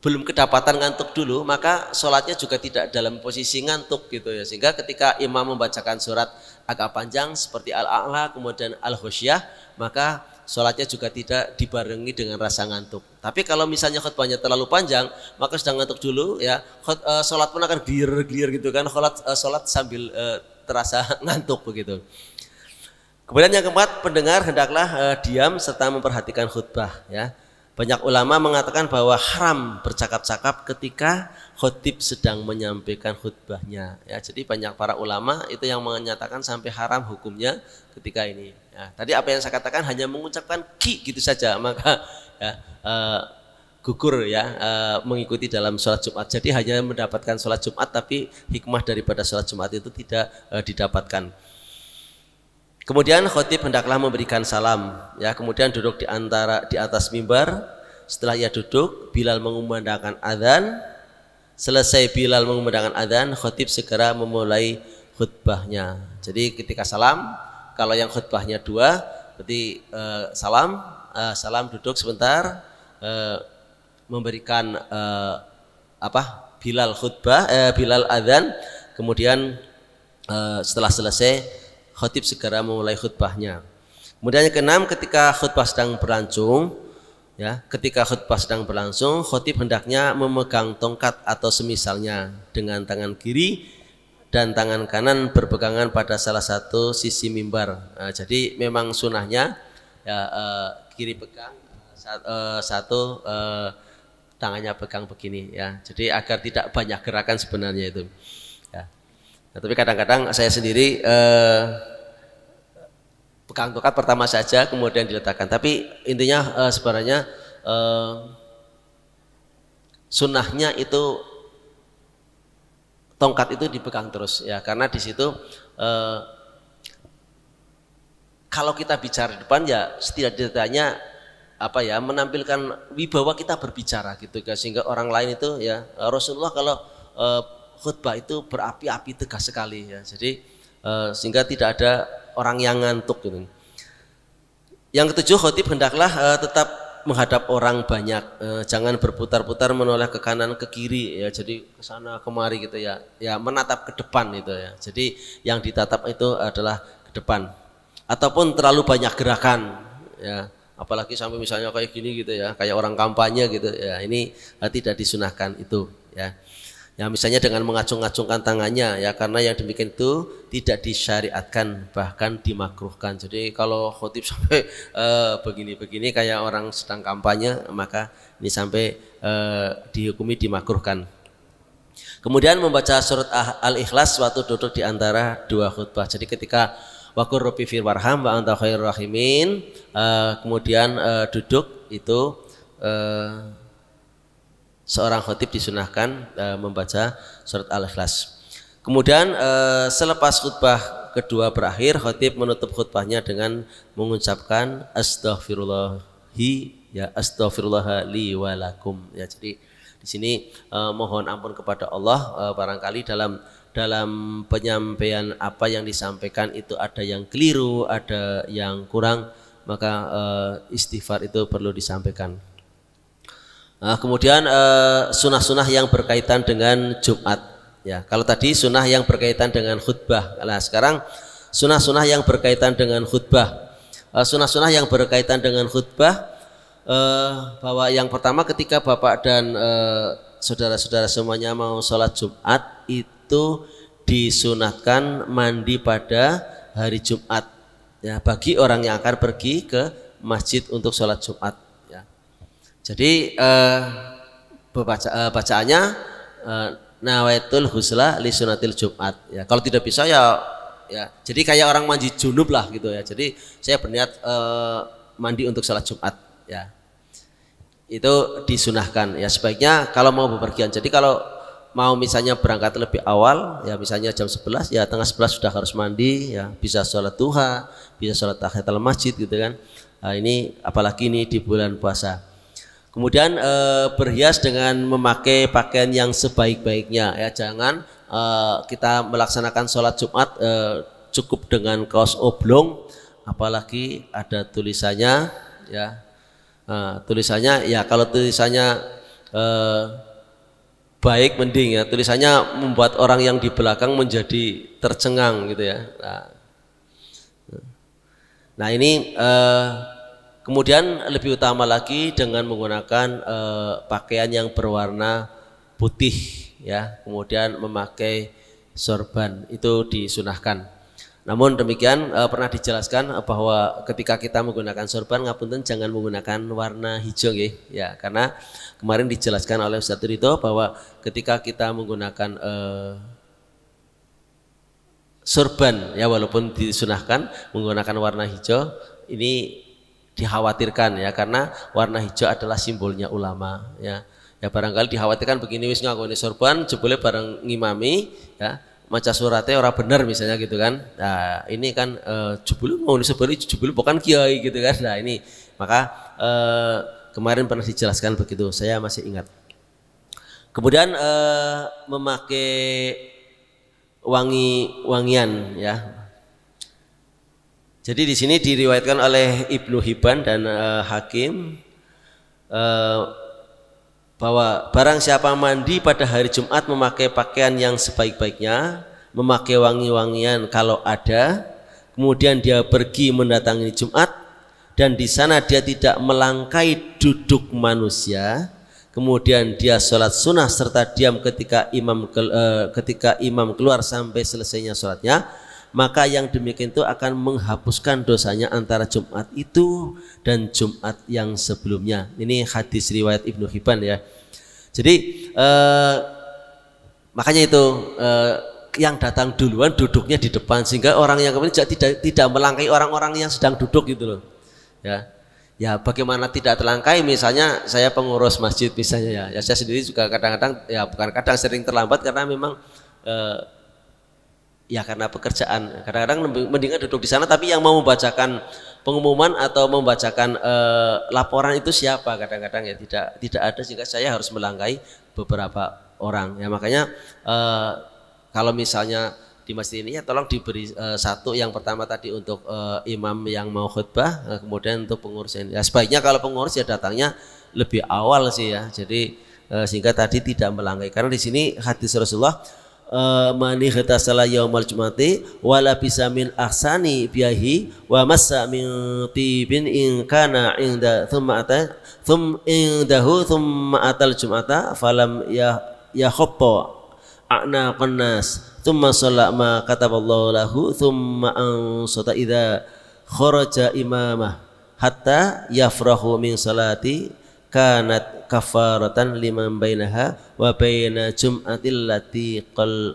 belum kedapatan ngantuk dulu, maka sholatnya juga tidak dalam posisi ngantuk gitu ya. Sehingga ketika imam membacakan surat agak panjang seperti Al-A'la kemudian Al-Ghasyiyah, maka sholatnya juga tidak dibarengi dengan rasa ngantuk. Tapi kalau misalnya khutbahnya terlalu panjang, maka sedang ngantuk dulu ya, sholat pun akan glir gitu kan, sholat sambil terasa ngantuk begitu. Kemudian yang keempat, pendengar hendaklah diam serta memperhatikan khutbah ya. Banyak ulama mengatakan bahwa haram bercakap-cakap ketika khotib sedang menyampaikan khutbahnya ya. Jadi banyak para ulama itu yang menyatakan sampai haram hukumnya ketika ini ya. Tadi apa yang saya katakan hanya mengucapkan ki gitu saja, maka ya, gugur ya mengikuti dalam sholat Jumat. Jadi hanya mendapatkan sholat Jumat, tapi hikmah daripada sholat Jumat itu tidak didapatkan. Kemudian khotib hendaklah memberikan salam ya, kemudian duduk di atas mimbar. Setelah ia duduk, Bilal mengumandangkan azan. Selesai Bilal mengumandangkan azan, khotib segera memulai khutbahnya. Jadi ketika salam, kalau yang khutbahnya dua, berarti salam duduk sebentar, memberikan Bilal khutbah, Bilal azan, kemudian setelah selesai khotib segera memulai khutbahnya. Kemudian yang keenam, ketika khutbah sedang berlangsung ya, khotib hendaknya memegang tongkat atau semisalnya dengan tangan kiri dan tangan kanan berpegangan pada salah satu sisi mimbar. Jadi memang sunahnya ya, kiri pegang, satu tangannya pegang begini ya. Jadi agar tidak banyak gerakan sebenarnya itu. Nah, tapi kadang-kadang saya sendiri pegang tongkat pertama saja kemudian diletakkan. Tapi intinya sebenarnya sunnahnya itu tongkat itu dipegang terus ya, karena di situ kalau kita bicara di depan ya setidaknya menampilkan wibawa kita berbicara gitu kan, sehingga orang lain itu ya, Rasulullah kalau khutbah itu berapi-api tegas sekali ya. Jadi sehingga tidak ada orang yang ngantuk gitu. Yang ketujuh, khotib hendaklah tetap menghadap orang banyak, jangan berputar-putar menoleh ke kanan ke kiri ya. Jadi ke sana kemari gitu ya. Ya menatap ke depan itu ya. Jadi yang ditatap itu adalah ke depan. Ataupun terlalu banyak gerakan ya. Apalagi sampai misalnya kayak gini gitu ya, kayak orang kampanye gitu ya. Ini tidak disunahkan itu ya. Ya misalnya dengan mengacung-acungkan tangannya ya, karena yang demikian itu tidak disyariatkan, bahkan dimakruhkan. Jadi kalau khotib sampai begini-begini kayak orang sedang kampanye, maka ini sampai dihukumi dimakruhkan. Kemudian membaca surat Al-Ikhlas waktu duduk di antara dua khutbah. Jadi ketika waqur rabbi fir warham wa anta khairur rahimin, kemudian duduk itu seorang khotib disunahkan membaca surat Al-Ikhlas. Kemudian selepas khutbah kedua berakhir, khotib menutup khutbahnya dengan mengucapkan astaghfirullah li wa lakum ya. Jadi di sini mohon ampun kepada Allah, barangkali dalam penyampaian apa yang disampaikan itu ada yang keliru, ada yang kurang, maka istighfar itu perlu disampaikan. Kemudian sunah-sunah yang berkaitan dengan Jumat ya. Kalau tadi sunah yang berkaitan dengan khutbah, nah sekarang sunah-sunah yang berkaitan dengan khutbah. Sunah-sunah yang berkaitan dengan khutbah, bahwa yang pertama ketika bapak dan saudara-saudara semuanya mau sholat Jumat, itu disunatkan mandi pada hari Jumat ya, bagi orang yang akan pergi ke masjid untuk sholat Jumat. Jadi bacaannya nawaitul husla li sunatil Jumat ya. Kalau tidak bisa ya jadi kayak orang mandi junub lah gitu ya. Jadi saya berniat mandi untuk salat Jumat ya. Itu disunahkan ya, sebaiknya kalau mau bepergian. Jadi kalau mau misalnya berangkat lebih awal ya, misalnya jam 11 ya, tengah 11 sudah harus mandi ya, bisa sholat duha, bisa sholat tahiyatul masjid gitu kan. Ini apalagi ini di bulan puasa. Kemudian berhias dengan memakai pakaian yang sebaik-baiknya ya. Jangan kita melaksanakan sholat Jumat cukup dengan kaos oblong, apalagi ada tulisannya ya, Tulisannya ya kalau tulisannya baik mending ya, tulisannya membuat orang yang di belakang menjadi tercengang gitu ya. Nah ini kemudian lebih utama lagi dengan menggunakan pakaian yang berwarna putih ya, kemudian memakai sorban itu disunahkan. Namun demikian pernah dijelaskan bahwa ketika kita menggunakan sorban ngapunten jangan menggunakan warna hijau ya, karena kemarin dijelaskan oleh Ustaz Ridho bahwa ketika kita menggunakan sorban ya walaupun disunahkan menggunakan warna hijau ini dikhawatirkan ya, karena warna hijau adalah simbolnya ulama ya. Ya barangkali dikhawatirkan begini wis nganggo sorban jebule bareng ngimami ya maca suratnya orang benar misalnya gitu kan. Nah ini kan jebule mau disebut jebule bukan kiai gitu kan. Nah ini maka kemarin pernah dijelaskan begitu, saya masih ingat. Kemudian memakai wangian ya. Jadi di sini diriwayatkan oleh Ibnu Hibban dan Hakim bahwa barang siapa mandi pada hari Jumat memakai pakaian yang sebaik-baiknya, memakai wangi-wangian kalau ada, kemudian dia pergi mendatangi Jumat dan di sana dia tidak melangkai duduk manusia, kemudian dia sholat sunnah serta diam ketika imam keluar sampai selesainya sholatnya, maka yang demikian itu akan menghapuskan dosanya antara Jumat itu dan Jumat yang sebelumnya. Ini hadis riwayat Ibnu Hibban ya. Jadi makanya itu yang datang duluan duduknya di depan sehingga orang yang kemudian tidak melangkai orang-orang yang sedang duduk gitu loh. Ya bagaimana tidak terlangkai, misalnya saya pengurus masjid misalnya ya saya sendiri juga kadang-kadang ya bukan kadang sering terlambat karena memang ya karena pekerjaan, kadang-kadang mendingan duduk di sana, tapi yang mau membacakan pengumuman atau membacakan laporan itu siapa, kadang-kadang ya tidak ada sehingga saya harus melangkai beberapa orang ya. Makanya kalau misalnya di masjid ini ya tolong diberi satu yang pertama tadi untuk imam yang mau khutbah, kemudian untuk pengurus ya sebaiknya kalau pengurus ya datangnya lebih awal sih ya, jadi sehingga tadi tidak melangkai, karena di sini hadis Rasulullah man ihtasala yaumal jumati wala bisa min ahsani bihi wa massa min tibin in kana inda thumma indahu thumma atal jumata falam ya khaffa a'na qannas thumma shalla ma kataballahu lahu thumma ansata idza kharaja imamah hatta yafrahu min salati kanat kafaratan liman bainaha wa baina jum'atil lati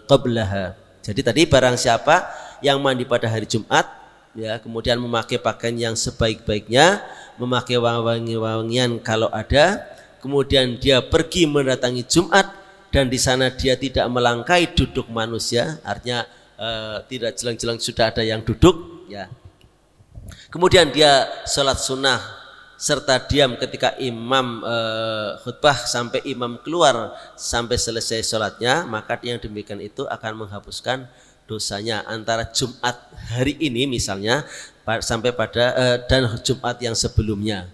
qablaha. Jadi tadi barang siapa yang mandi pada hari Jumat ya kemudian memakai pakaian yang sebaik-baiknya, memakai wangi-wangian kalau ada, kemudian dia pergi mendatangi Jumat dan di sana dia tidak melangkai duduk manusia, artinya tidak jelang-jelang sudah ada yang duduk ya. Kemudian dia sholat sunnah serta diam ketika imam khutbah sampai imam keluar sampai selesai sholatnya, maka yang demikian itu akan menghapuskan dosanya antara Jumat hari ini misalnya sampai pada dan Jumat yang sebelumnya.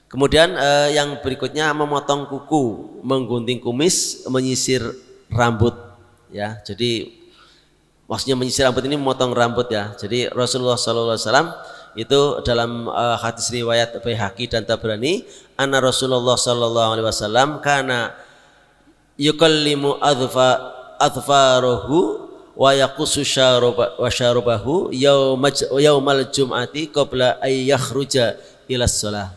Kemudian yang berikutnya memotong kuku, menggunting kumis, menyisir rambut ya. Jadi maksudnya menyisir rambut ini memotong rambut ya. Jadi Rasulullah SAW itu dalam hadis riwayat Baihaqi dan Tabrani, anna Rasulullah sallallahu alaihi wasallam kana yukallimu adfarahu wa yaqussu syarabahu yaumal jum'ati qabla ay yakhruja ila shalah.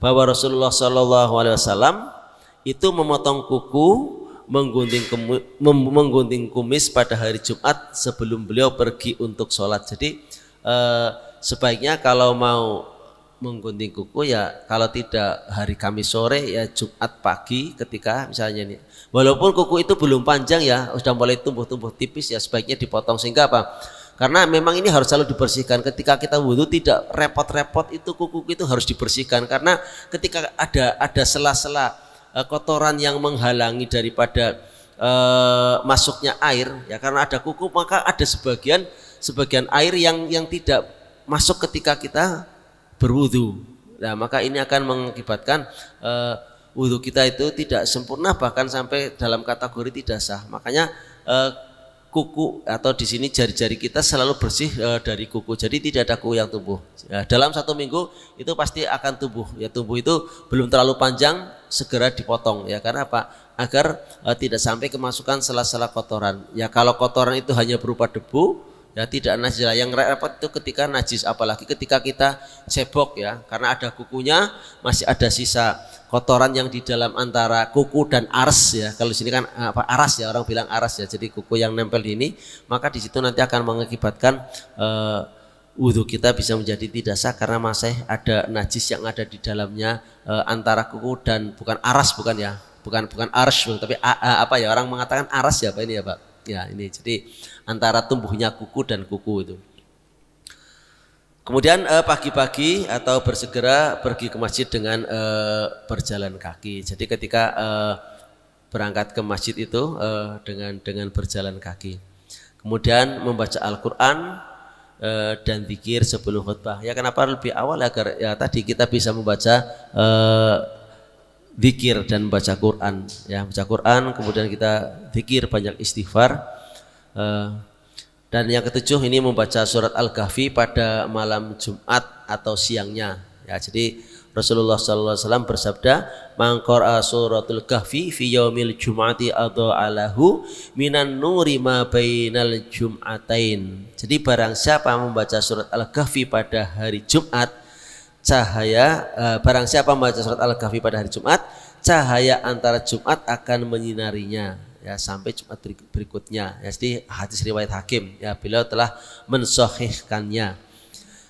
Bahwa Rasulullah sallallahu alaihi wasallam itu memotong kuku, menggunting kumis pada hari Jumat sebelum beliau pergi untuk sholat. Jadi sebaiknya kalau mau menggunting kuku ya kalau tidak hari Kamis sore ya Jumat pagi ketika misalnya ini. Walaupun kuku itu belum panjang ya, sudah mulai tumbuh-tumbuh tipis ya sebaiknya dipotong, sehingga apa? Karena memang ini harus selalu dibersihkan. Ketika kita wudhu tidak repot-repot itu kuku itu harus dibersihkan, karena ketika ada sela-sela kotoran yang menghalangi daripada masuknya air ya, karena ada kuku maka ada sebagian air yang tidak masuk ketika kita berwudu. Nah, maka ini akan mengakibatkan wudhu kita itu tidak sempurna, bahkan sampai dalam kategori tidak sah. Makanya kuku atau di sini jari-jari kita selalu bersih dari kuku, jadi tidak ada kuku yang tumbuh. Ya, dalam 1 minggu itu pasti akan tumbuh. Ya, tumbuh itu belum terlalu panjang, segera dipotong. Ya, karena apa? Agar tidak sampai kemasukan sela-sela kotoran. Ya, kalau kotoran itu hanya berupa debu, ya tidak najis. Yang repot itu ketika najis, apalagi ketika kita cebok ya, karena ada kukunya masih ada sisa kotoran yang di dalam antara kuku dan aras ya. Kalau di sini kan aras ya, orang bilang aras ya. Jadi kuku yang nempel di ini, maka di situ nanti akan mengakibatkan wudhu kita bisa menjadi tidak sah karena masih ada najis yang ada di dalamnya antara kuku dan bukan aras, bukan ya, bukan aras, tapi apa ya, orang mengatakan aras ya, apa ini ya Pak? Ya ini, jadi antara tumbuhnya kuku dan kuku itu. Kemudian pagi-pagi atau bersegera pergi ke masjid dengan berjalan kaki. Jadi ketika berangkat ke masjid itu dengan berjalan kaki. Kemudian membaca Al-Quran dan zikir sebelum khutbah. Ya, kenapa lebih awal? Agar ya tadi kita bisa membaca zikir dan baca Quran. Ya, baca Quran, kemudian kita zikir, banyak istighfar. Dan yang ketujuh ini membaca surat Al-Kahfi pada malam Jumat atau siangnya. Ya, jadi Rasulullah SAW bersabda, "Man qara'a suratul Kahfi fi yaumil jum'ati adha'alahu minan nuri ma bainal jum'atain." Jadi barang siapa membaca surat Al-Kahfi pada hari Jumat, barang siapa membaca surat Al-Kahfi pada hari Jumat, cahaya antara Jumat akan menyinarinya. Ya, sampai Jumat berikutnya. Ya, jadi hadis riwayat Hakim. Ya, beliau telah mensahihkannya.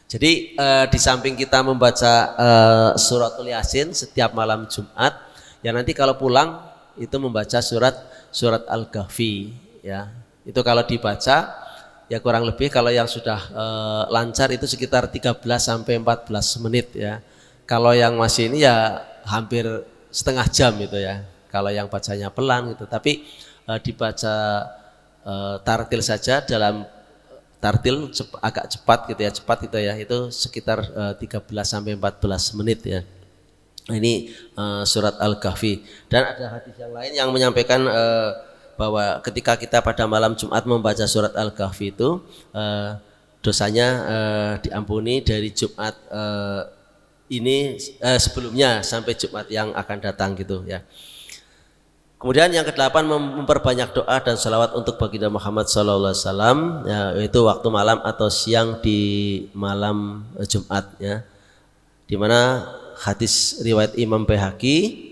Jadi di samping kita membaca suratul Yasin setiap malam Jumat, ya nanti kalau pulang itu membaca surat Al-Kahfi. Ya, itu kalau dibaca ya kurang lebih, kalau yang sudah lancar itu sekitar 13 sampai 14 menit ya. Kalau yang masih ini ya hampir setengah jam itu ya. Kalau yang bacanya pelan gitu, tapi dibaca tartil saja, dalam tartil agak cepat gitu ya, itu sekitar 13 sampai 14 menit ya. Ini surat Al-Kahfi. Dan ada hadis yang lain yang menyampaikan bahwa ketika kita pada malam Jumat membaca surat Al-Kahfi itu dosanya diampuni dari Jumat ini sebelumnya sampai Jumat yang akan datang gitu ya. Kemudian yang ke-8 memperbanyak doa dan salawat untuk baginda Muhammad SAW, ya, yaitu waktu malam atau siang di malam Jumat ya. Di mana hadis riwayat Imam Baihaqi,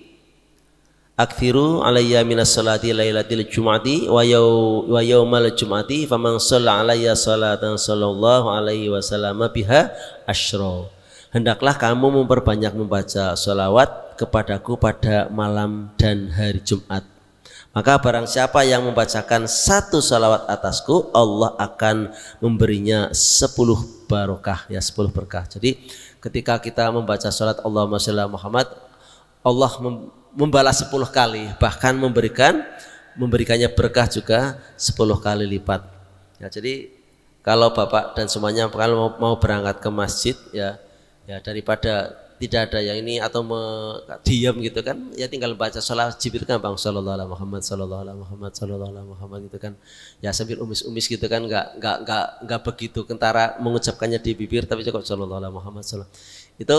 "Aktsiru alayya minas salati lailatil jum'ati wa yaumal jum'ati faman shalla alayya salatan sallallahu alaihi wasallam biha asyra." Hendaklah kamu memperbanyak membaca salawat kepadaku pada malam dan hari Jumat. Maka barang siapa yang membacakan 1 salawat atasku, Allah akan memberinya 10 barokah ya, 10 berkah. Jadi ketika kita membaca salat Allahumma shalli ala Muhammad, Allah membalas 10 kali, bahkan memberikannya berkah juga 10 kali lipat. Ya, jadi kalau Bapak dan semuanya kalau mau berangkat ke masjid ya daripada tidak ada yang ini atau diam gitu kan, ya tinggal baca sholawat Jibril kan Bang, sallallahu alaihi Muhammad, sallallahu alaihi Muhammad, sallallahu alaihi Muhammad gitu kan, ya sambil umis-umis gitu kan, nggak begitu kentara mengucapkannya di bibir, tapi cukup sallallahu alaihi Muhammad itu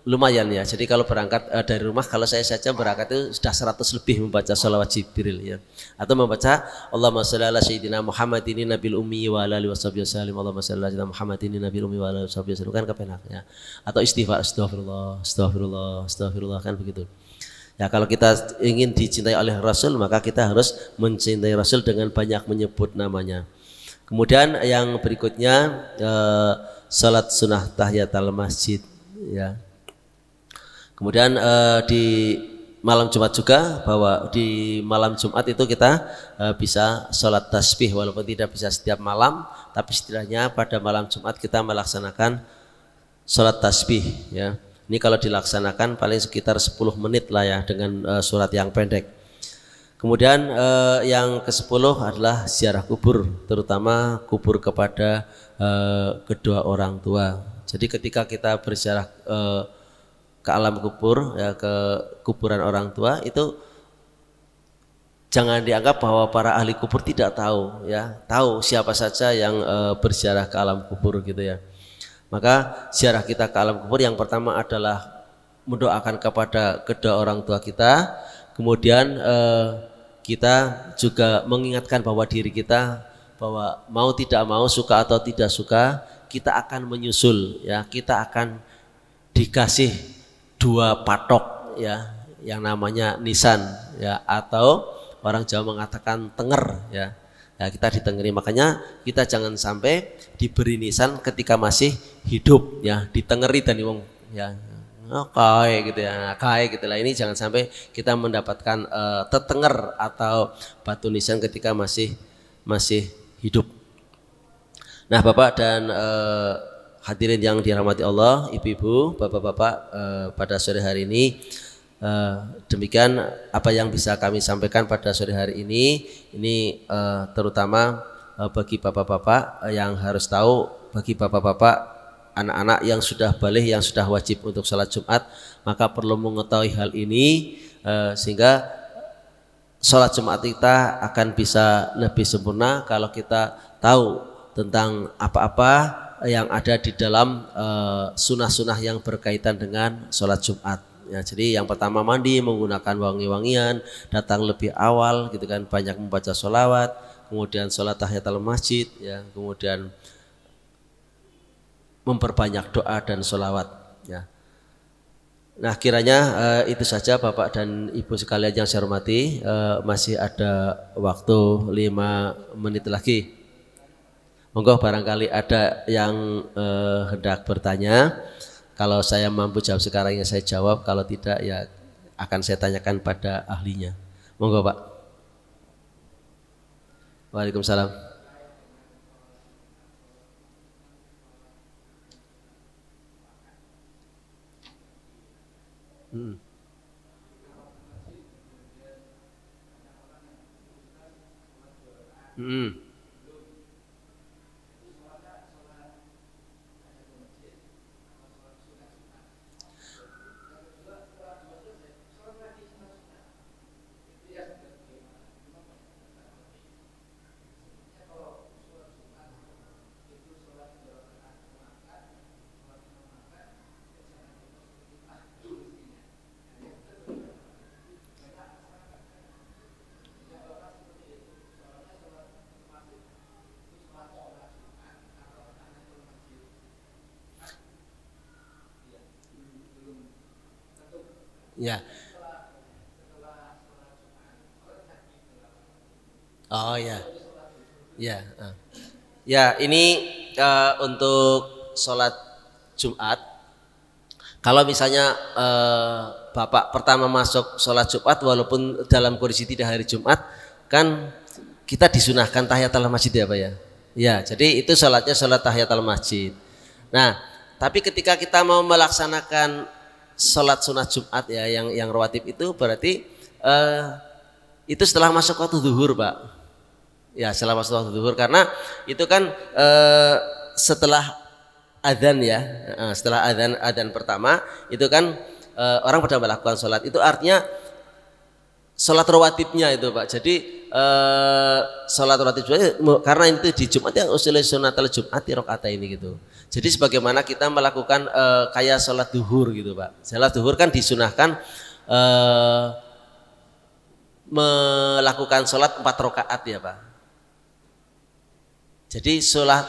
lumayan ya. Jadi kalau berangkat dari rumah, kalau saya saja berangkat itu sudah 100 lebih membaca sholawat Jibril ya, atau membaca Allahumma sholli ala sayyidina Muhammad ini nabil ummi wa ala alihi washabihi wasallam, Allahumma sholli ala sayyidina Muhammad ini nabil ummi wa ala alihi washabihi wasallam, kan kepenak ya. Atau istighfar, astagfirullah kan begitu ya. Kalau kita ingin dicintai oleh Rasul, maka kita harus mencintai Rasul dengan banyak menyebut namanya. Kemudian yang berikutnya salat sunnah tahiyatul masjid ya. Kemudian di malam Jumat juga, bahwa di malam Jumat itu kita bisa sholat tasbih, walaupun tidak bisa setiap malam, tapi setidaknya pada malam Jumat kita melaksanakan sholat tasbih ya. Ini kalau dilaksanakan paling sekitar 10 menit lah ya, dengan surat yang pendek. Kemudian yang ke-10 adalah ziarah kubur, terutama kubur kepada kedua orang tua. Jadi ketika kita berziarah ke alam kubur, ya, ke kuburan orang tua, itu jangan dianggap bahwa para ahli kubur tidak tahu, ya, tahu siapa saja yang berziarah ke alam kubur gitu ya. Maka ziarah kita ke alam kubur yang pertama adalah mendoakan kepada kedua orang tua kita, kemudian kita juga mengingatkan bahwa diri kita bahwa mau tidak mau, suka atau tidak suka, kita akan menyusul, ya, kita akan dikasih dua patok, ya, yang namanya nisan, ya, atau orang Jawa mengatakan tenger, ya. Ya, kita ditengeri, makanya kita jangan sampai diberi nisan ketika masih hidup, ya, ditengeri dan ya, oh, kayak gitu ya, kayak gitulah. Ini jangan sampai kita mendapatkan tetenger atau batu nisan ketika masih hidup. Nah, Bapak dan hadirin yang dirahmati Allah, ibu-ibu, bapak-bapak, pada sore hari ini demikian apa yang bisa kami sampaikan pada sore hari ini. Ini terutama bagi bapak-bapak yang harus tahu, bagi bapak-bapak anak-anak yang sudah baligh, yang sudah wajib untuk sholat Jumat, maka perlu mengetahui hal ini sehingga sholat Jumat kita akan bisa lebih sempurna kalau kita tahu tentang apa-apa yang ada di dalam sunnah-sunnah yang berkaitan dengan sholat Jumat. Ya, jadi yang pertama mandi menggunakan wangi-wangian, datang lebih awal gitu kan, banyak membaca sholawat, kemudian sholat tahiyatul masjid, ya, kemudian memperbanyak doa dan sholawat, ya. Nah, kiranya itu saja Bapak dan Ibu sekalian yang saya hormati. Masih ada waktu 5 menit lagi. Monggo barangkali ada yang hendak bertanya. Kalau saya mampu jawab sekarang ya saya jawab, kalau tidak ya akan saya tanyakan pada ahlinya. Monggo Pak. Waalaikumsalam. Hmm. Hmm. Ya. Oh ya. Ya. Ya, ini untuk sholat Jumat. Kalau misalnya Bapak pertama masuk sholat Jumat walaupun dalam kondisi tidak hari Jumat, kan kita disunahkan tahiyatul masjid ya Pak ya. Ya, jadi itu sholatnya sholat tahiyatul masjid. Nah, tapi ketika kita mau melaksanakan sholat sunat Jumat ya, yang rawatib itu berarti itu setelah masuk waktu zuhur Pak. Ya, setelah masuk waktu zuhur, karena itu kan setelah adzan ya, setelah adzan pertama itu kan orang pada melakukan sholat, itu artinya sholat rawatibnya itu Pak. Jadi sholat rawatib karena itu di Jumat ya usul sunatul Jumati rakaat ini gitu. Jadi sebagaimana kita melakukan kayak sholat duhur gitu Pak. Sholat duhur kan disunahkan melakukan sholat 4 rakaat ya Pak. Jadi sholat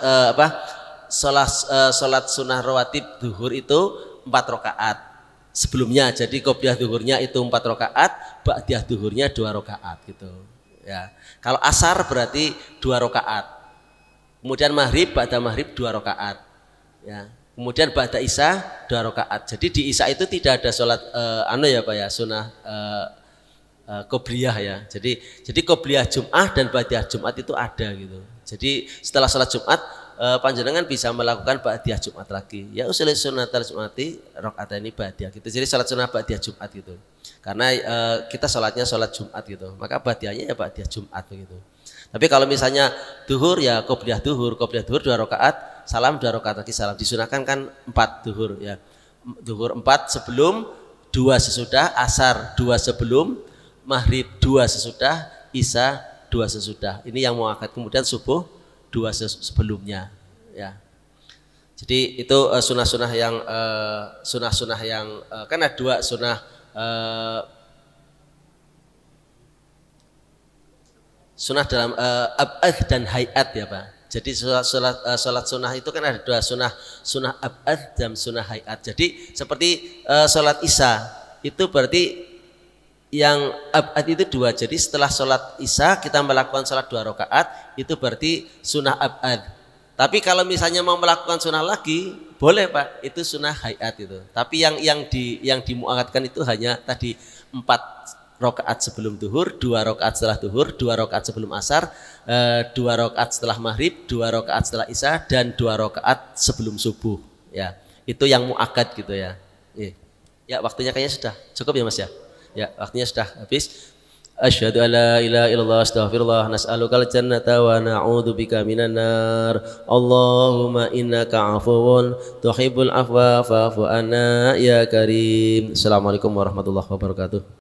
sunnah rawatib duhur itu 4 rakaat sebelumnya. Jadi qobliyah duhurnya itu 4 rakaat, ba'diyah duhurnya 2 rakaat gitu. Ya. Kalau asar berarti 2 rakaat. Kemudian maghrib, ba'da maghrib 2 rakaat. Ya. Kemudian ba'da isya 2 rakaat. Jadi di isya itu tidak ada sholat ya Pak ya, sunnah qobliyah ya. Jadi qobliyah Jum'ah dan ba'diyah Jumat itu ada gitu. Jadi setelah sholat Jumat panjenengan bisa melakukan ba'diyah Jumat lagi. Ya usul sunatul Jumati rakaat ini ba'diyah gitu. Jadi sholat sunnah ba'diyah Jumat gitu. Karena kita sholatnya sholat Jumat gitu. Maka ba'diyahnya ya ba'diyah Jumat gitu. Tapi kalau misalnya duhur ya qobliyah duhur 2 rakaat, salam 2 rakaat lagi salam. Disunahkan kan 4 duhur ya. Zuhur 4 sebelum, 2 sesudah, asar 2 sebelum, maghrib 2 sesudah, isya 2 sesudah. Ini yang muakkad. Kemudian subuh 2 sebelumnya. Ya. Jadi itu sunah-sunah yang kan ada 2 sunah sunah dalam ab'ad dan hayat ya Pak. Jadi sholat sunnah itu kan ada 2 sunnah, sunnah ab'ad dan sunnah hayat. Jadi seperti sholat isya itu berarti yang ab'ad itu 2. Jadi setelah sholat isya kita melakukan sholat 2 rakaat itu berarti sunnah ab'ad. Tapi kalau misalnya mau melakukan sunnah lagi boleh Pak, itu sunnah hayat itu. Tapi yang dimuakatkan itu hanya tadi 4 rakaat sebelum duhur, 2 rakaat setelah duhur, 2 rakaat sebelum asar, 2 rakaat setelah maghrib, 2 rakaat setelah isya, dan 2 rakaat sebelum subuh. Ya, itu yang muakkad gitu ya. Ya, waktunya kayaknya sudah cukup ya Mas ya. Ya, waktunya sudah habis. Asyhadu an la ilaha illallah astaghfirullah nas'alukal jannata wa na'udzubika minan nar. Allahumma innaka 'afuwun tuhibbul afwa fa'fu anna ya karim. Assalamualaikum warahmatullahi wabarakatuh.